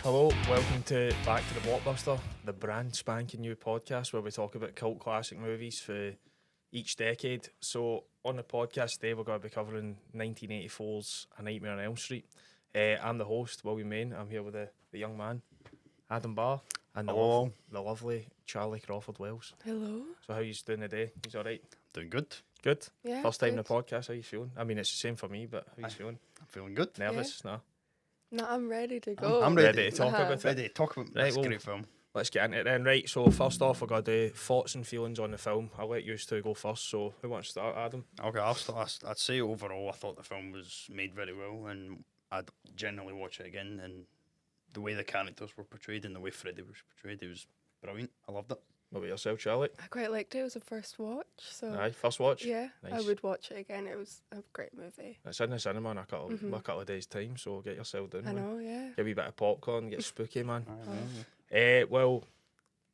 Hello, welcome to Back to the Blockbuster, the brand spanking new podcast where we talk about cult classic movies for each decade. So on the podcast today we're going to be covering 1984's A Nightmare on Elm Street. I'm the host, William Main. I'm here with the young man, Adam Barr, and the lovely Charlie Crawford Wells. Hello. So how you doing today? He's all right? Doing good. Good? Yeah. First time in good. the podcast, how you feeling? I mean, it's the same for me, but how you feeling? I'm feeling good. Nervous? No? No, I'm ready to go. I'm Ready to talk Uh-huh. about it? Ready to talk about Right, this well, great film. Let's get into it then. Right, so first off, we're going to do thoughts and feelings on the film. I'll let you two go first. So who wants to start, Adam? Okay, I'll start. I'd say overall, I thought the film was made very well, and I'd generally watch it again. And the way the characters were portrayed and the way Freddy was portrayed, it was brilliant. I loved it. What about yourself, Charlie? I quite liked it. It was a first watch, so Aye, first watch? yeah, I Nice. would watch it again. It was a great movie. It's in the cinema in a couple of days' time, so get yourself down. I man. know, yeah. Get a wee bit of popcorn, get spooky, man. Oh. Well,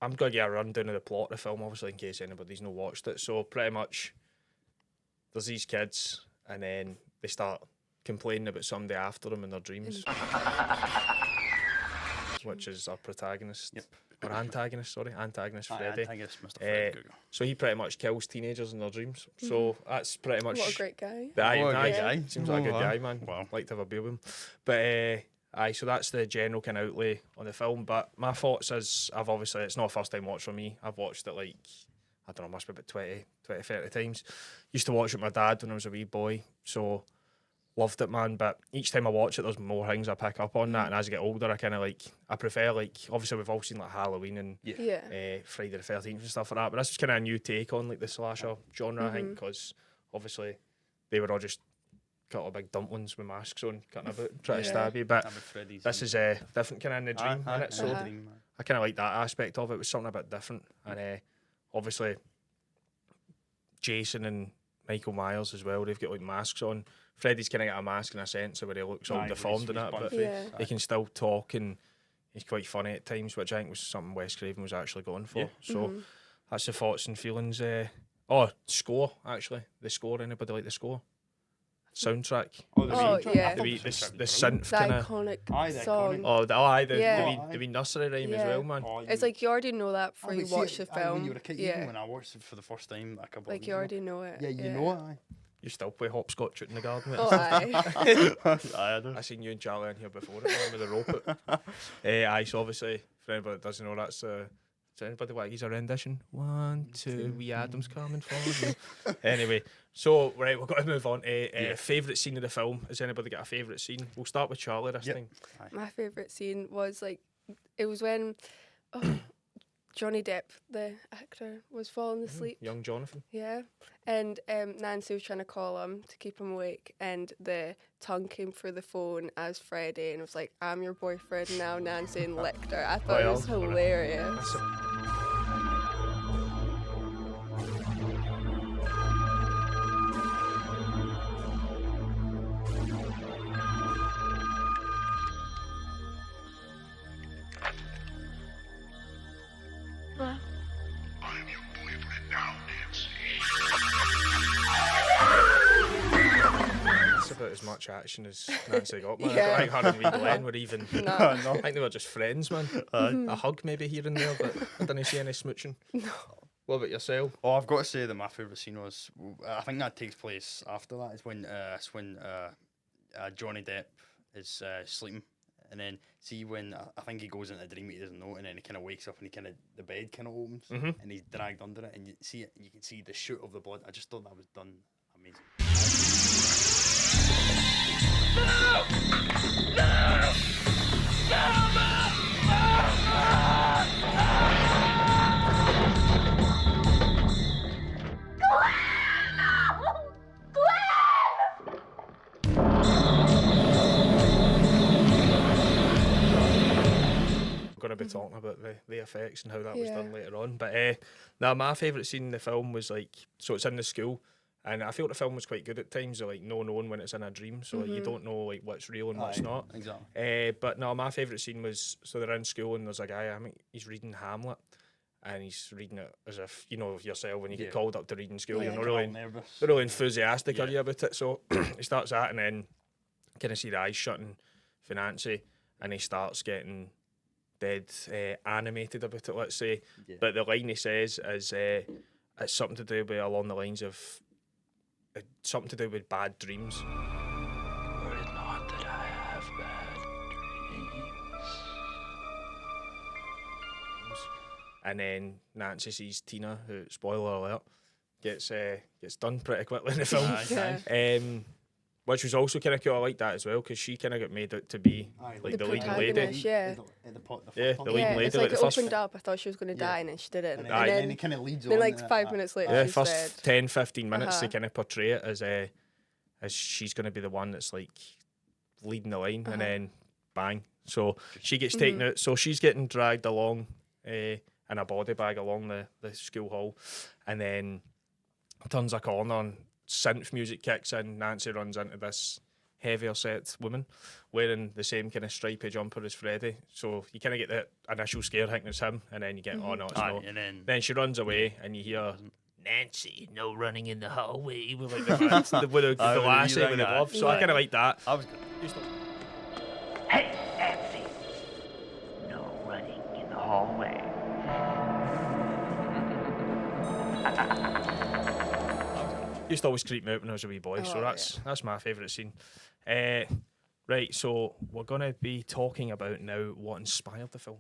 I'm going to get a rundown of the plot of the film, obviously, in case anybody's not watched it. So pretty much, there's these kids, and then they start complaining about somebody after them in their dreams, which is our protagonist. Yep. Or antagonist, sorry. Antagonist, Freddy. Antagonist, Mr. Freddy Krueger. So he pretty much kills teenagers in their dreams. So that's pretty much... What a great guy. The What a aye, great guy. Seems like a good Oh, guy, man. wow. Like to have a beer with him. But aye, so that's the general kind of outlay on the film. But my thoughts is, it's not a first time watch for me. I've watched it like, I don't know, must be about 20, 30 times. Used to watch it with my dad when I was a wee boy. So loved it, man. But each time I watch it, there's more things I pick up on that. And as I get older, I prefer obviously we've all seen like Halloween and Yeah. Friday the 13th and stuff like that, but this is kind of a new take on like the slasher genre, I think, because obviously they were all just cut all big dumplings with masks on, cutting about, trying to Yeah. stab you, but That was Freddy's. this is different kind of in the dream, innit? So Uh-huh. I kind of like that aspect of it. It was something a bit different, and obviously Jason and Michael Myers as well, they've got like masks on. Freddy's kind of got a mask in a sense where he looks all deformed and that, but Yeah. he can still talk and he's quite funny at times, which I think was something Wes Craven was actually going for. Yeah. So that's the thoughts and feelings. Score, actually. The score, anybody like the score? Soundtrack. Oh, yeah. The synth The kind of... iconic song. The wee nursery rhyme as Yeah. well, man. It's like you already know that before you watch the film. When you were a kid, yeah. even when I watched it for the first time a couple Like of you years already know it. ago. Yeah, you know it, aye. You still play hopscotch out in the garden, mate. Oh, aye. Aye, I do. I seen you and Charlie in here before it, man, with the rope out. Aye, so obviously, for anybody that doesn't know, that's... Does anybody like his rendition? 1, 2, wee Adam's coming for you. Anyway, so, right, we've got to move on to favourite scene of the film. Has anybody got a favourite scene? We'll start with Charlie this time. My favourite scene was it was when Johnny Depp, the actor, was falling asleep. Young Jonathan. Yeah. And Nancy was trying to call him to keep him awake, and the tongue came through the phone as Freddie and was like, "I'm your boyfriend now, Nancy," and licked her. I thought it was hilarious. That's about as much action as Nancy got, man. Yeah. I don't think her and wee Glenn were even... No. I think they were just friends, man. A hug maybe here and there, but I didn't see any smooching. No. What about yourself? Oh, I've got to say that my favourite scene was, I think that takes place after that, is when Johnny Depp is sleeping, and then see when I think he goes into a dream he doesn't know, and then he kind of wakes up and the bed kind of opens, and he's dragged under it, and you can see the shoot of the blood. I just thought that was done amazing. Going to be talking about the effects and how that was done later on, but my favourite scene in the film was so it's in the school, and I feel the film was quite good at times of no knowing when it's in a dream, so you don't know what's real and what's not. Exactly. But no, my favourite scene was, so they're in school and there's a guy, I think he's reading Hamlet, and he's reading it as if, you know, yourself when you get called up to read in school, you're not really enthusiastic, are you, about it? So he starts that, and then kind of see the eyes shutting for Nancy, and he starts getting dead animated about it, let's say. Yeah. But the line he says is it's something to do with along the lines of something to do with bad dreams. Were it not that I have bad dreams. And then Nancy sees Tina, who, spoiler alert, gets done pretty quickly in the film. Yeah. Which was also kind of cool. I like that as well because she kind of got made out to be like the leading lady. protagonist, yeah. Yeah, the leading Yeah, lady. it's like the it first opened up. I thought she was going to die, and then she didn't. And Aye. then it kind of leads on. Then like 5 minutes later, yeah, she's first dead. 10, 15 minutes they Uh-huh. kind of portray it as she's going to be the one that's like leading the line, and then bang. So she gets taken out. So she's getting dragged along in a body bag along the school hall, and then turns a corner and synth music kicks in. Nancy runs into this heavier set woman wearing the same kind of stripy jumper as Freddy. So you kind of get the initial scare thinking it's him, and then you get, oh no, it's not. And Then she runs away, and you hear Nancy, no running in the hallway with like the lassie with the glove. So I kind of like that. I was good. Hey, Nancy! No running in the hallway. Used to always creep me out when I was a wee boy, so Oh, that's my favourite scene. Right, so we're going to be talking about now what inspired the film.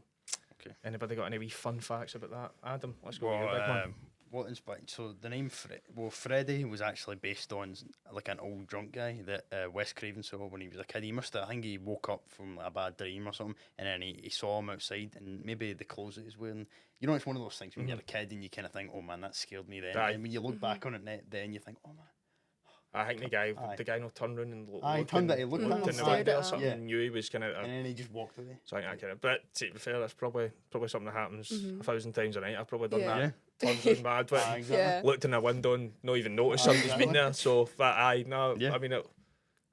Okay. Anybody got any wee fun facts about that? Adam, let's go with you, big man. What inspired? So the name Freddy was actually based on like an old drunk guy that Wes Craven saw when he was a kid. He must have, I think he woke up from a bad dream or something, and then he saw him outside, and maybe the clothes that he's wearing. You know, it's one of those things when you're a kid and you kind of think, oh man, that scared me then. Aye. And when you look back on it then you think, oh man. I think the guy no turned round and looked in he looked in the stared window at or him. something, Yeah. and knew he was kind of. And then he just walked away. So I think I kind of. But to be fair, that's probably something that happens 1,000 times a night. I've probably done Yeah. that. Turned round mad, but Exactly. Yeah. looked in the window and not even noticed somebody's been there. So that I Yeah.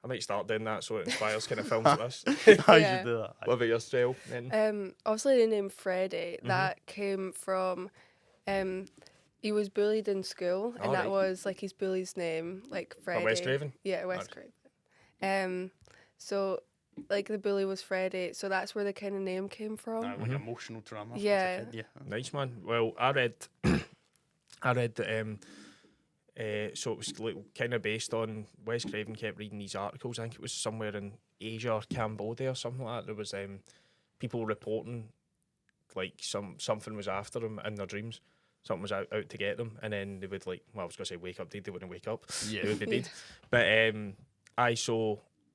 I might start doing that so it inspires kind of films like this. I Yeah. should do that. What about yourself? Then? Obviously the name Freddy that came from he was bullied in school, and that Alright. was like his bully's name, like Freddy. Wes Craven? Yeah, Wes Craven. So like the bully was Freddy, so that's where the kind of name came from. Like emotional trauma. as a Yeah. kid, yeah. Nice, man. Well, I read that so it was like, kind of based on Wes Craven kept reading these articles. I think it was somewhere in Asia or Cambodia or something like that. There was people reporting like something was after them in their dreams. Something was out to get them, and then they would I was going to say wake up dead. They wouldn't wake up. Yeah. They would be dead. But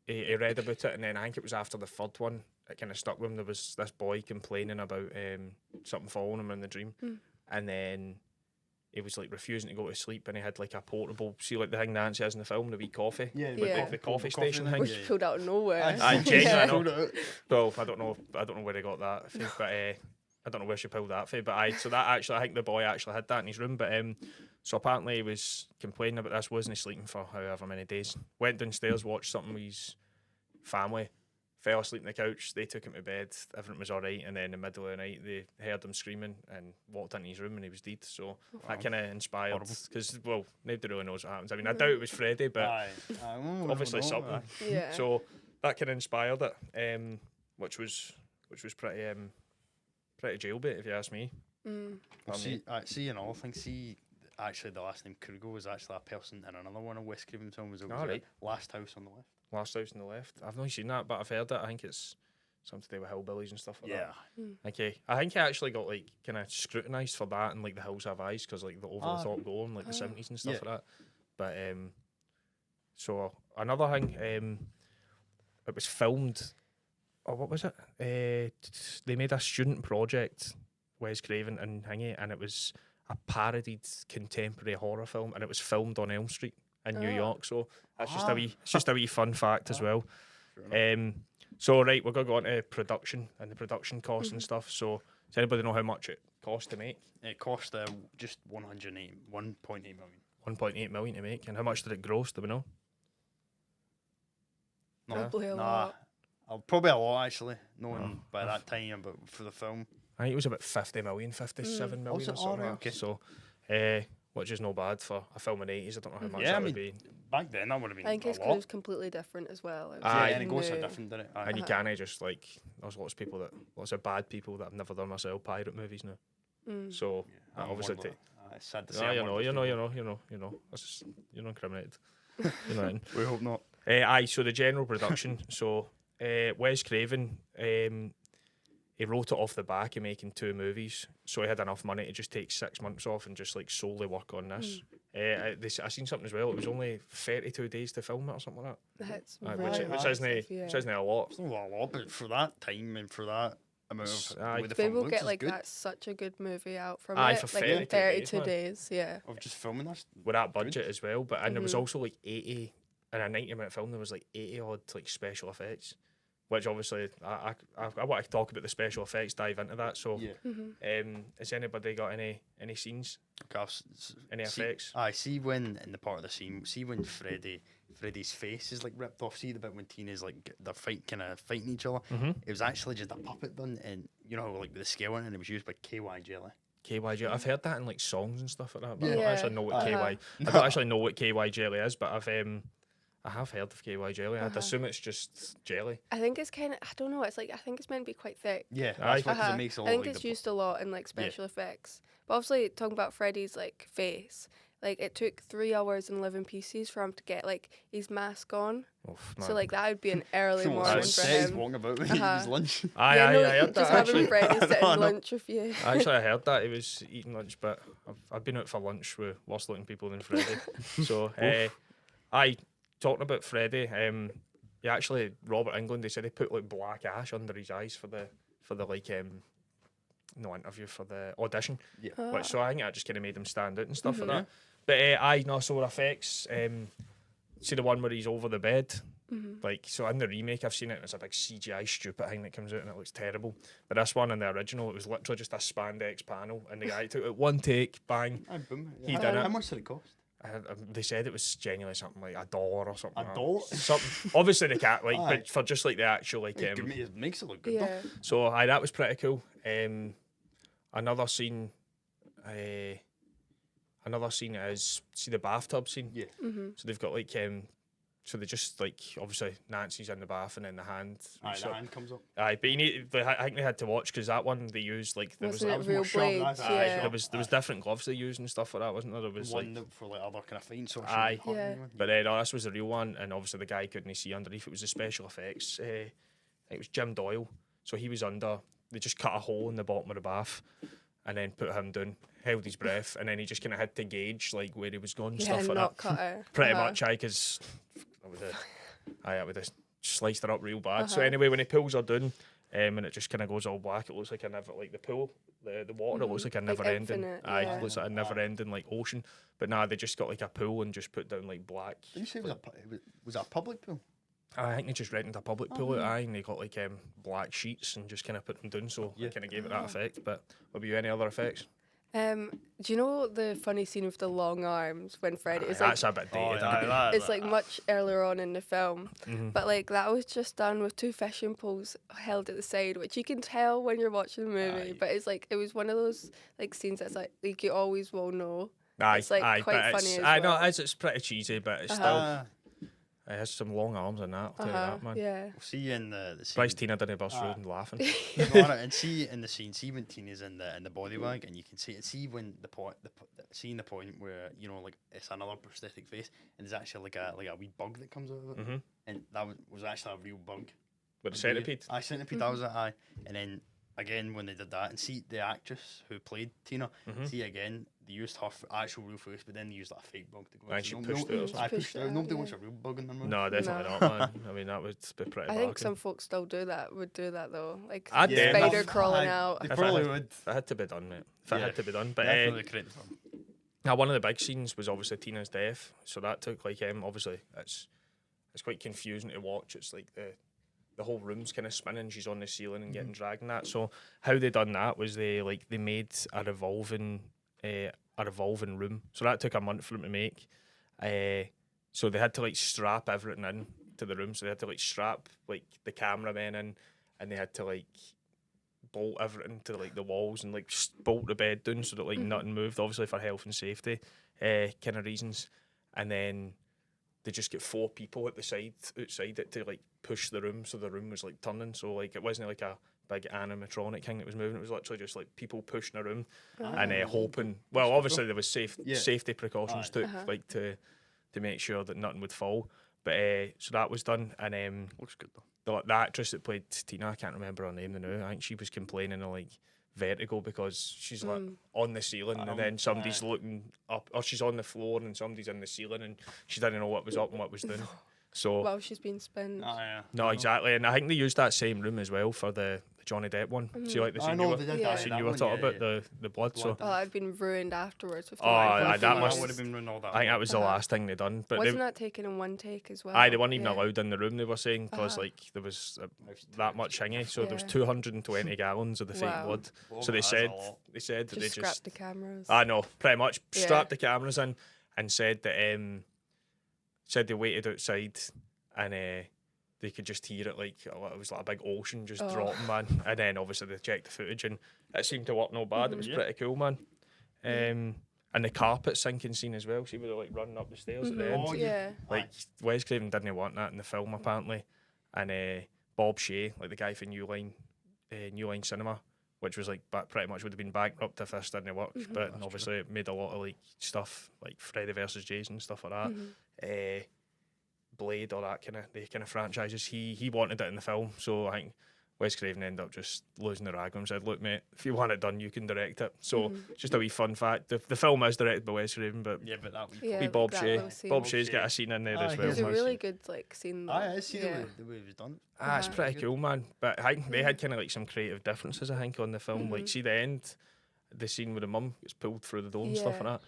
he read about it, and then I think it was after the third one. It kind of stuck with him. There was this boy complaining about something following him in the dream, and then he was like refusing to go to sleep, and he had like a portable, see like the thing Nancy has in the film, the wee coffee, Yeah, Yeah. the coffee station thing. Which pulled out of nowhere. Aye, genuine, I Yeah. know. Well, I don't know where they got that, but I don't know where she pulled that from. But so that actually, I think the boy actually had that in his room. But so apparently he was complaining about this, wasn't he sleeping for however many days. Went downstairs, watched something with his family, fell asleep on the couch. They took him to bed. Everything was all right. And then in the middle of the night, they heard him screaming and walked into his room, and he was dead. So that kind of inspired, because nobody really knows what happens. I mean, I doubt it was Freddy, but obviously something. Yeah. So that kind of inspired it, which was pretty jailbait if you ask me. Well, see another thing. See, actually, the last name Kruger was actually a person in another one of Wes Craven's films. It was Alright. Last House on the Left. Last House on the Left. I've not seen that, but I've heard it. I think it's something to do with hillbillies and stuff like that. Okay, I think he actually got like kind of scrutinised for that and like The Hills Have Eyes, because like the over the top going like the 70s and stuff like that. But so another thing, it was filmed. Oh, what was it? They made a student project, Wes Craven and Hingy, and it was a parodied contemporary horror film, and it was filmed on Elm Street in New York. So that's just a wee fun fact as well. So right, we're gonna go on to production and the production costs and stuff. So does anybody know how much it cost to make? It cost just 1.8 million. 1.8 million to make, and how much did it gross? Do we know? Probably a lot. Probably a lot actually, knowing by that time, but for the film. I think it was about 50 million, 57 million Was it? or something. Alright, okay. So, which is no bad for a film in the 80s. I don't know how much Yeah, that I would mean, be. back then that would have been I think a it's because lot. it was completely different as well. It was Aye. Yeah, and it goes so new. different, didn't it? Aye. And you can't just like, there's lots of bad people that I've never done myself, pirate movies now. Mm. So Yeah, I'm obviously, one of the- it's sad to say. no, I'm you one know, of you those know, people. you know. That's just, you're not incriminated. You know. What I mean? We hope not. Aye, so the general production. So Wes Craven, he wrote it off the back of making 2 movies, so he had enough money to just take 6 months off and just like solely work on this. I seen something as well. It was only 32 days to film it or something like That's that. right. Which isn't a lot. It's not a lot, but for that time and for that amount of Aye. the way the To be film able to looks get is like good. that's such a good movie out from Aye, it, for like in 32 days, 32 man. days, yeah. Of just filming this. With that budget as well, but and there was Mhm. also like 80 in a 90-minute film. There was like 80 odd like special effects, which obviously I want to talk about the special effects, dive into that. So, Yeah. has anybody got any scenes, any effects? I see when in the part of the scene, see when Freddy's face is like ripped off. See the bit when Tina's like they're fighting each other. Mm-hmm. It was actually just a puppet done, and you know like with the scale in, and it was used by KY Jelly. KY jelly. I've heard that in like songs and stuff like that, but I Yeah. don't actually know what Uh-huh. KY. I don't actually know what KY jelly is, but I have heard of KY jelly. I'd Uh-huh. assume it's just jelly. I think it's kind of, I don't know, it's like, I think it's meant to be quite thick. Yeah, Aye. that's what 'cause Uh-huh. it makes a lot. I think like it's the, used a lot in like special effects. But obviously, talking about Freddy's like face, like it took 3 hours and 11 pieces for him to get like his mask on. Oh, So like that would be an early morning that's- for He's him. walking about with Uh-huh. his lunch. Aye, Yeah, no, I heard just that having actually. Freddy's I sitting know. lunch with you. Actually, I heard that he was eating lunch, but I've been out for lunch with worse looking people than Freddy. So, talking about Freddy, Robert Englund, they said he put like black ash under his eyes for the no interview for the audition. Yeah. Which, so I think that just kind of made him stand out and stuff Mhm. like that. But so effects. See the one where he's over the bed. Mhm. Like, so in the remake, I've seen it, and it's a big CGI stupid thing that comes out, and it looks terrible. But this one in the original, it was literally just a spandex panel, and the guy took it one take, bang. Aye, boom. He how, did it. How much did it cost? They said it was genuinely something like $1 or something. A like dollar? that. Something. Obviously they can't like, Aye. but for just like the actual like. It makes it look good. Yeah. So that was pretty cool. Another scene. Another scene is see the bathtub scene. Yeah. Mhm. So they've got like so they just like obviously Nancy's in the bath and then the hand. Aye, so- the hand comes up. Aye, but I think they had to watch because that one they used like there was Wasn't that it was real more sharp, blades? that's- aye, Yeah. there was different gloves they used and stuff like that, wasn't there? There was like, One that for like other kind of fighting sort of Aye. shit, hunting Yeah. one. but no, this was the real one, and obviously the guy couldn't see underneath. It was the special effects. I think it was Jim Doyle, so he was under. They just cut a hole in the bottom of the bath, and then put him down, held his breath, and then he just kind of had to gauge like where he was going, and Yeah, stuff like not that. cut her. Pretty Uh-huh. much, because I would have sliced her up real bad. So Uh-huh. anyway, when he pulls her down, and it just kind of goes all black, it looks like a never like the pool, the water. It looks like a Like never ending. infinite, Aye, yeah. it looks like a never ending like ocean. But nah, they just got like a pool and just put down like black. Did you say it was was that a public pool? I think they just rented a public pool out, aye, and they got like black sheets and just kind of put them down, so Yeah. it kind of gave it that effect. But have you any other effects? Do you know the funny scene with the long arms when Freddy is like, That's a bit dated. it's like much earlier on in the film, Mhm. but like that was just done with 2 fishing poles held at the side, which you can tell when you're watching the movie. Aye. But it's like it was one of those like scenes that's like you always will know. Aye, It's, like, aye, quite but funny it's, as I know well. it's pretty cheesy, but it's Uh-huh. still it has some long arms in that. I'll tell you that, man. Yeah. See in the scene. Surprised Tina didn't bust Aye. through and laughing. No, no, and see in the scene, see when Tina's in the body bag, and you can see when the point where you know like it's another prosthetic face, and there's actually like a wee bug that comes out of it, Mhm. and that was actually a real bug. With the centipede. Aye, centipede. That was it. Aye, and then again when they did that, and see the actress who played Tina, Mhm. see again they used her actual real face, but then they used like a fake bug to go. Aye, in. she So pushed it or something. Aye, Pushed pushed it it out. out, Nobody yeah. wants a real bug in their mouth. No, definitely No. not, man. I mean, that would be pretty I bad. think some folks still do that though. Like I'd the do spider that. crawling Aye, out. They If I probably had- would. If it had to be done, mate. If it Yeah. had to be done. But Definitely credit for them. now one of the big scenes was obviously Tina's death. So that took like obviously it's quite confusing to watch. It's like the whole room's kind of spinning. She's on the ceiling and getting dragged and that. So how they done that was they made a revolving room. So that took a month for them to make. So they had to like strap everything in to the room. So they had to like strap like the cameramen in, and they had to like bolt everything to like the walls and like bolt the bed down so that like nothing moved. Obviously for health and safety kind of reasons. And then they just get 4 people at the side outside it to like push the room, so the room was like turning. So like it wasn't like a big animatronic thing that was moving. It was literally just like people pushing a room and hoping. Well, obviously there was safety precautions took like to make sure that nothing would fall. But so that was done, and Looks good though. the actress that played Tina, I can't remember her name now. I think she was complaining of like vertigo because she's like on the ceiling and then somebody's looking up, or she's on the floor and somebody's in the ceiling and she didn't know what was up and what was down. So While she's been spent. no, exactly, and I think they used that same room as well for the Johnny Depp one. See, like the scene you were talking about the blood. So I've been ruined afterwards. With that would have been ruined all that. I think that was the last thing they done. But wasn't that taken in one take as well? They weren't even allowed in the room. They were saying because like there was that much thingy. So there was 220 gallons of the fake blood. So they said that they just scrapped the cameras. I know, pretty much strapped the cameras in and said that said they waited outside and they could just hear it like it was like a big ocean just dropping, man. And then obviously they checked the footage and it seemed to work no bad. It was pretty cool, man. And the carpet sinking scene as well. See where they're like running up the stairs at the end. Like Wes Craven didn't want that in the film apparently. And Bob Shea, like the guy for New Line Cinema, which was like pretty much would have been bankrupt if this didn't work. But obviously it made a lot of like stuff like Freddy vs. Jason, stuff like that. Blade, or that kind of franchises. He wanted it in the film, so I think Wes Craven ended up just losing the rag and said, "Look, mate, if you want it done, you can direct it." So just a wee fun fact: the film is directed by Wes Craven, but that Bob Shea. Bob Shea's got a scene in there as well. It's a really good like scene. I see the way it was done. It's pretty cool, man. But I think they had kind of like some creative differences. I think on the film, like see the end, the scene where the mum gets pulled through the door and stuff like that.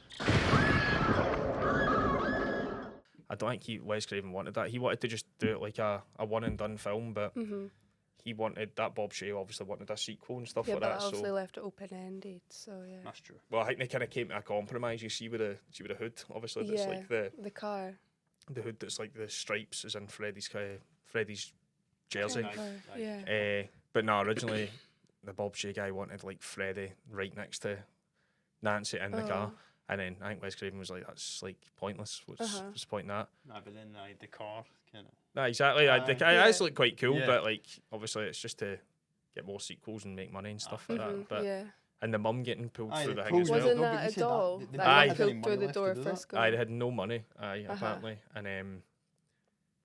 I don't think Wes Craven wanted that. He wanted to just do it like a one and done film, but he wanted that. Bob Shea obviously wanted a sequel and stuff like that. But obviously so left it open ended. So That's true. well, I think they kind of came to a compromise. You see with the hood, obviously that's like the car. The hood that's like the stripes is in Freddy's jersey. But no, originally the Bob Shea guy wanted like Freddy right next to Nancy in the car. And then I think Wes Craven was like, that's like pointless. What's the point in that? Nah, but then the car kind of. Nah, exactly. The car is like quite cool, but like obviously it's just to get more sequels and make money and stuff like that. But and the mum getting pulled through the thing as well. Wasn't that a doll that pulled through the door first? They had no money. Apparently, and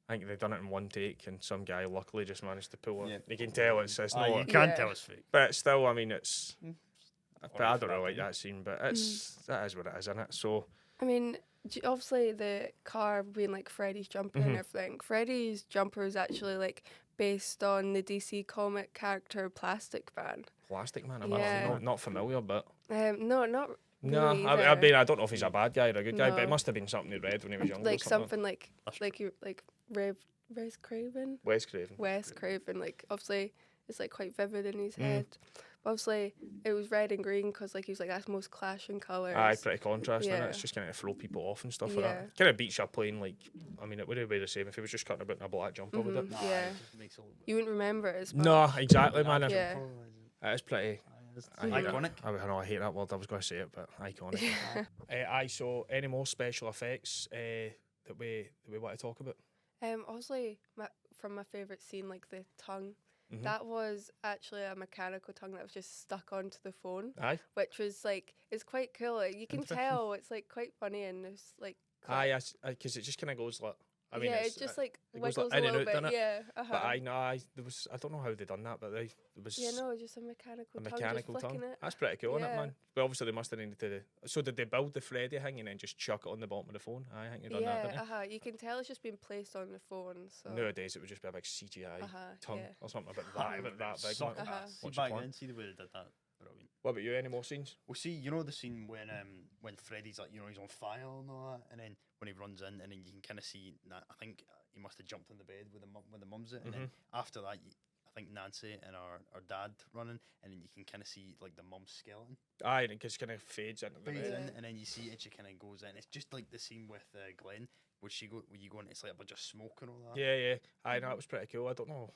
I think they've done it in one take, and some guy luckily just managed to pull it. You can tell it's you can't tell it's fake. But still, I mean, it's. But I don't really like that scene, but that is what it is, isn't it? So I mean, obviously the car being like Freddy's jumper and everything. Freddy's jumper is actually like based on the DC comic character Plastic Man. Plastic Man, I'm not familiar, but no, not. No, really I mean I don't know if he's a bad guy or a good guy, but it must have been something he read when he was younger. Like something like Wes Craven. Wes Craven, like obviously it's like quite vivid in his head. Obviously, it was red and green because like he was like that's most clashing colours. Pretty contrasting. It's just kind of throw people off and stuff like that. Kind of beats you playing like. I mean, it would have been the same if he was just cutting about in a black jumper with it. You wouldn't remember it as much. No, exactly, man. It is pretty. Iconic. I know I hate that word. I was going to say it, but iconic. I saw any more special effects that we want to talk about. Obviously, from my favourite scene, like the tongue. That was actually a mechanical tongue that was just stuck onto the phone. Which was like, it's quite cool. Like, you can tell it's like quite funny and it's like. Because it just kind of goes like. I mean, it just like wiggles like a little bit. But I don't know how they done that, but there was. Yeah, no, just a mechanical tongue. It. That's pretty cool, isn't it, man? But obviously they must have needed to. So did they build the Freddy thing and then just chuck it on the bottom of the phone? I think they done that, didn't they? You can tell it's just been placed on the phone. So nowadays it would just be a big CGI tongue or something about that big. See back then, see the way they did that. Brilliant. What about you? Any more scenes? Well, see, you know the scene when Freddy's like, he's on fire and all that, and then when he runs in, and then you can kind of see. I think he must have jumped in the bed with the mum's it, and then after that, I think Nancy and our dad running, and then you can kind of see like the mum's skeleton. And it just kind of fades into the bed, and then you see it. She kind of goes in. It's just like the scene with Glenn. Where you go and it's like a bunch of smoke and all that. Yeah. I know it was pretty cool. I don't know.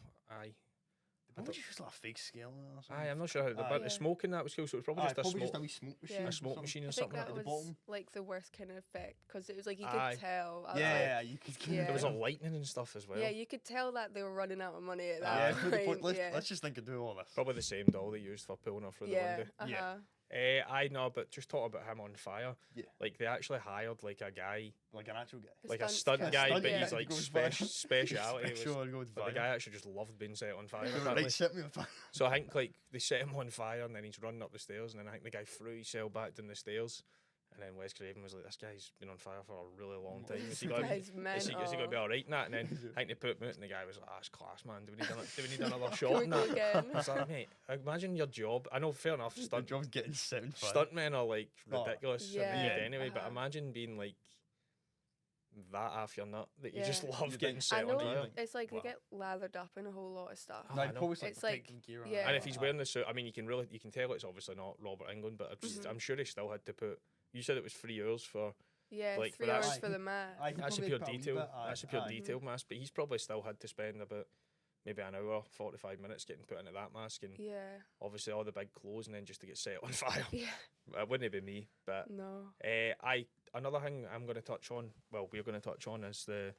Why would you use like a fake scale or something? Aye, I'm not sure how Yeah. the smoking that was cool, so it was probably just a probably smoke. just a wee smoke machine. Yeah. A smoke machine or I think something that at the was bottom. like the worst kind of effect because it was like you Aye. could tell. I was Yeah, like, you could. Yeah. There was a lightning and stuff as well. yeah, you could tell that they were running out of money at Yeah, that to the point, point. let's just think of doing all this. Probably the same doll they used for pulling her through yeah, the window. Yeah. I know, but just talk about him on fire. Yeah. Like they actually hired like a guy, Like an actual guy. like a stunts stunt guy. guy, Stunt but guy he's that like goes fire. speciality. was, Sure, go with but the fire. guy actually just loved being set on fire. They were apparently. Right, set me on fire. So I think like they set him on fire and then he's running up the stairs and then I think the guy threw himself back down the stairs. And then Wes Craven was like, "This guy's been on fire for a really long time. Is he going Guy's to be all right?" And that, and then I think they put him out, and the guy was like, "That's class, man. Do we need another Can shot?" we And go that. again? I was like, "Mate, imagine your job. I know, fair enough. The job's getting set on fire. Stuntmen are like Oh, ridiculous yeah. in the end anyway, but Uh-huh. imagine being like that off your nut that you just Yeah. love You getting think- set I on know fire. it's like Wow. they get lathered up in a whole lot of stuff. Oh, No, I he know. probably like It's like- protecting gear on yeah. it. And if he's wearing the suit, I mean, you can tell it's obviously not Robert Englund, but Mhm. I'm sure he still had to put. You said it was 3 hours for. Yeah, Like, 3 but hours that's- for the mask. Aye, he That's a probably pure put wee detail. bit, aye, That's a pure aye. detail mask, but he's probably still had to spend about maybe an hour, 45 minutes getting put into that mask, and Yeah, obviously all the big clothes, and then just to get set on fire. yeah, It wouldn't be me, but no. another thing I'm going to touch on. Well, we're going to touch on is the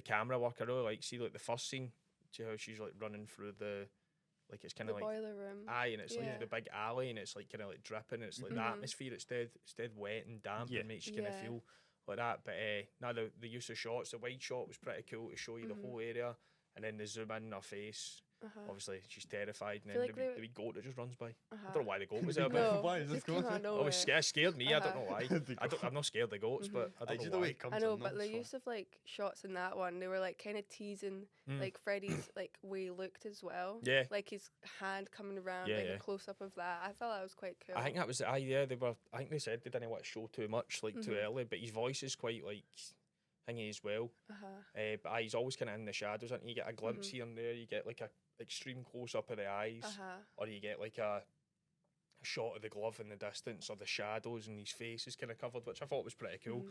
camera work. I really like. See, like the first scene, see how she's like running through the, like it's kind The of like. boiler room. Aye, and it's Yeah. like the big alley, and it's like kind of like dripping. It's like the Mhm. atmosphere. It's dead wet and damp, Yeah. and makes you kind of Yeah. feel like that. But now the use of shots, the wide shot was pretty cool to show you the Mhm. whole area, and then they zoom in on her face. Uh-huh. Obviously, she's terrified, and Feel then like the wee goat that just runs by. I Uh-huh. don't know why the goat was there, but No, Why is this just came going out on? of it nowhere. was scared me. I don't know why. The I'm not scared of goats, but I I don't just know the way why. it comes I know, in, but the so- use of like shots in that one, they were like kind of teasing Mm. like Freddy's like way he looked as well. Yeah. Like his hand coming around, Yeah, like yeah. a close up of that. I thought that was quite cool. I think that was yeah. They were. I think they said they didn't want to show too much, like too Mhm. early. But his voice is quite like thingy as well. But he's always kind of in the shadows, and you get a glimpse here and there. You get like a extreme close up of the eyes, or you get like a shot of the glove in the distance, or the shadows, and his face is kind of covered, which I thought was pretty cool.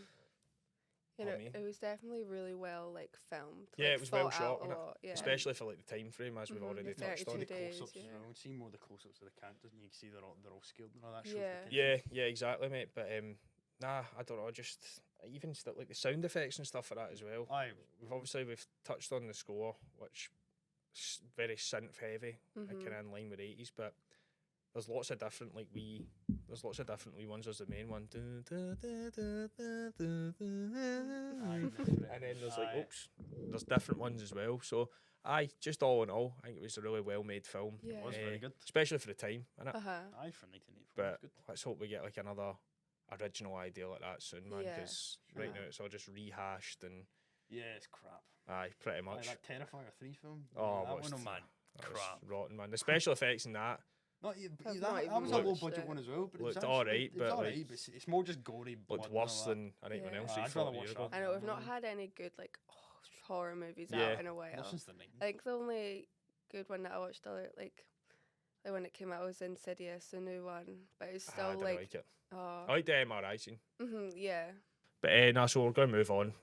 You know, I mean- it was definitely really well like filmed. Yeah, like, it was well thought shot, out a wasn't it? lot, yeah. Especially for like the time frame, as we've Mhm, already the touched 32 on. days, Close-ups as yeah. well. See more of the close-ups of the characters, and you can see they're all skilled and all that. Yeah. Yeah, exactly, mate. But nah, I don't know. Just even stuff like the sound effects and stuff like that as well. Aye, We've touched on the score, which is very synth heavy, Mhm. kind of in line with 80s. But there's lots of different wee ones. There's the main one, and then there's like Aye. there's different ones as well. So just all in all, I think it was a really well made film. Yeah. it was very good. especially for the time, innit? Aye, for 1984. But Good. let's hope we get like another original idea like that soon, man. Yeah. Because right Uh-huh. now it's all just rehashed and Yeah, it's crap. pretty Aye, much. that Terrifier 3 film. Oh, that what's one, oh man, That was crap. rotten, man. The special effects in that. Not, I've that, not that even was a low watched budget it. one as well, but it was Looked actually, alright, it was but, alright, like, but it's more just gory blood. Looked and all worse that. than a Nightmare on Yeah. Elm Aye, Street I'd rather 40 watch years that. ago. I know we've not had any good like horror movies Yeah. out in a while. Not since the 90s. I think the only good one that I watched like when it came out was Insidious, the new one, but it's I still didn't like like it. oh, I like the MRI scene. yeah. But no, so we're going to move on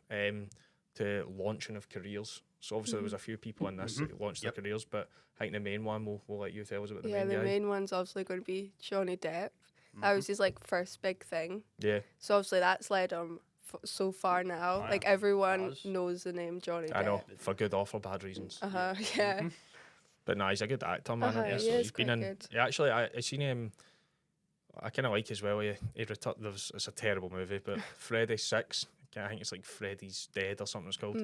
to launching of careers. So obviously there was a few people in this that launched Yep. their careers, but I think the main one, we'll let you tell us about the Yeah, main the guy. main one's obviously going to be Johnny Depp. That was his like first big thing. Yeah, So obviously that's led him so far now. Aye, Like it everyone has. knows the name Johnny Depp. I know, for good or for bad reasons. Yeah. But no, he's a good actor, man. Uh-huh, He's- he is he's been quite in. good. Yeah, actually, I seen him. I kind of like as well. He returned. It's a terrible movie, but Freddy 6. I think it's like Freddy's Dead or something it's called.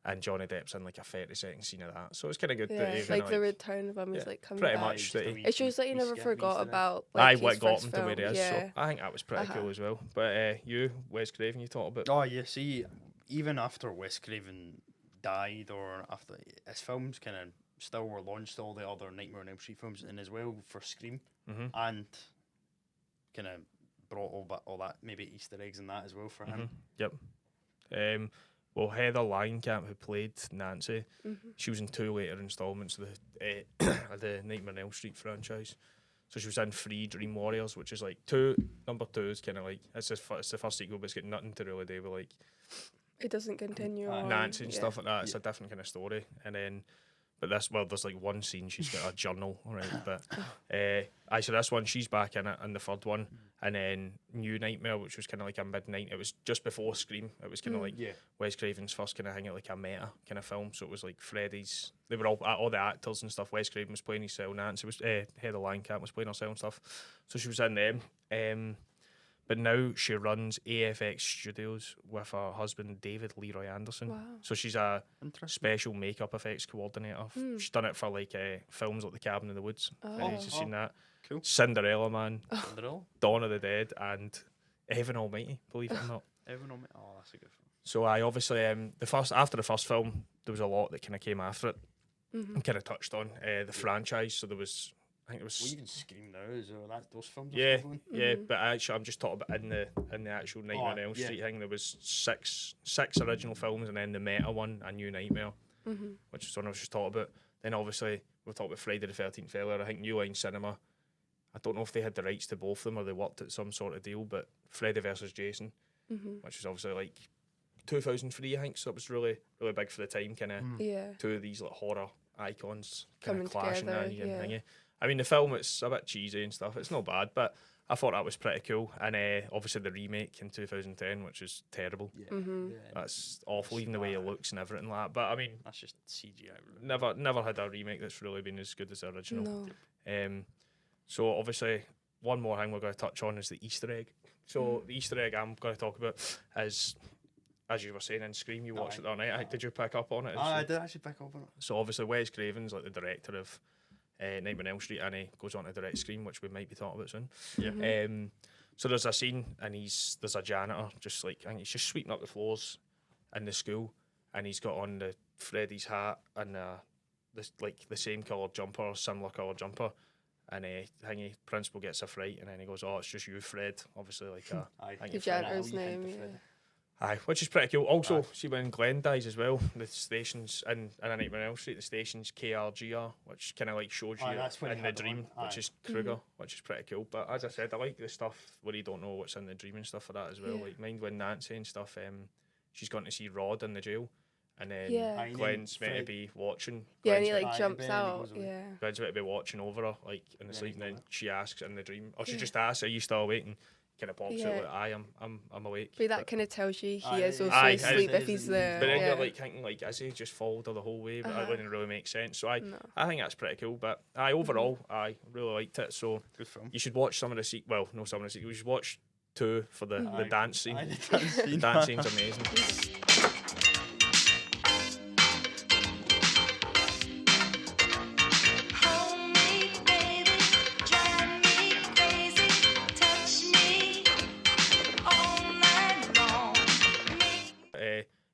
And Johnny Depp's in like a 30-second scene of that, so it's kind of good that Yeah, he like kinda, the return of him is yeah, like coming pretty back. much that he- It shows that you wee never skit, forgot Easter egg. about I like what his got first him to where he film. is. Yeah. So I think that was pretty Uh-huh. cool as well. But you, Wes Craven, you talked about. Oh yeah, see, even after Wes Craven died, or after his films kind of still were launched, all the other Nightmare on Elm Street films, and as well for Scream, Mhm. and kind of brought all that maybe Easter eggs and that as well for him. Yep. Well, Heather Langenkamp, who played Nancy, she was in 2 later installments of the of the Nightmare on Elm Street franchise. So she was in 3 Dream Warriors, which is like number 2 is kind of like it's the first sequel, but it's got nothing to really do with like It doesn't continue on. Nancy and yeah. stuff like that. It's a different kind of story. And then But there's like one scene she's got a journal, right? But so this one she's back in it, and the third one, and then New Nightmare, which was kind of like a midnight. It was just before Scream. It was kind of like Wes Craven's first kind of thing, like a meta kind of film. So it was like Freddy's. They were all the actors and stuff. Wes Craven was playing his cell. Nancy was Heather Langenkamp was playing herself and stuff. So she was in them. But now she runs AFX Studios with her husband David Leroy Anderson. Wow. So she's a special makeup effects coordinator. She's done it for like films like The Cabin in the Woods. You've seen that. Cool. Cinderella Man, Cinderella. Dawn of the Dead, and Heaven Almighty. Believe it or not. Heaven Almighty. Oh, that's a good film. So I obviously after the first film there was a lot that kind of came after it. And kind of touched on the franchise. So there was. I think it was. Well, even Scream now is those films. Yeah, but actually, I'm just talking about in the actual Nightmare on Elm Street thing. There was six original films, and then the meta one, A New Nightmare, which is one I was just talking about. Then obviously we've talked about Friday the 13th earlier. I think New Line Cinema. I don't know if they had the rights to both of them or they worked at some sort of deal, but Freddy versus Jason, which was obviously like 2003, I think. So it was really really big for the time. Kind of two of these like horror icons kind of clashing thingy. I mean, the film, it's a bit cheesy and stuff. It's not bad, but I thought that was pretty cool. And obviously the remake in 2010, which was terrible. That's awful, even the way it looks and everything like that. But I mean, that's just CGI. Never had a remake that's really been as good as the original. No. So obviously, one more thing we're going to touch on is the Easter egg. So the Easter egg I'm going to talk about is, as you were saying in Scream, you watched it the other night. Did you pick up on it? I did actually pick up on it. So obviously Wes Craven's like the director of Nightmare on Elm Street, and he goes on to direct Scream, which we might be talking about soon. Yeah. So there's a scene, and there's a janitor just like, I think he's just sweeping up the floors in the school, and he's got on the Freddy's hat and the same colour jumper, or similar colour jumper, and principal gets a fright, and then he goes, "Oh, it's just you, Fred." Obviously, like the janitor's name, which is pretty cool. Also, see when Glenn dies as well, the stations in A Nightmare on Elm Street, the station's KRGR, which kind of like shows you in the dream, which is Kruger, which is pretty cool. But as I said, I like the stuff where you don't know what's in the dream and stuff for that as well. Like mind when Nancy and stuff, she's gone to see Rod in the jail, and then Glenn's meant to be watching. And he like jumps out. Glenn's meant to be watching over her, like in the sleep, and then she asks in the dream, or she just asks, "Are you still awake?" And kind of pops out like, I'm awake. But that kind of tells you he is also asleep if he's there. But then you're like thinking, like, is he just followed her the whole way? But that wouldn't really make sense. So I think that's pretty cool. But overall, I really liked it. So good film. You should watch some of the sequels. You should watch 2 for the dance scene. The dance scene's amazing.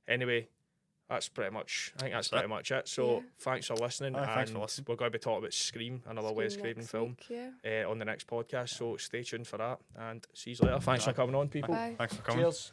Anyway, that's pretty much. I think that's pretty much it. So thanks for listening. Thanks for listening. We're going to be talking about Scream, another Wes Craven film, on the next podcast. So stay tuned for that, and see you later. Thanks for coming on, people. Bye. Thanks for coming. Cheers.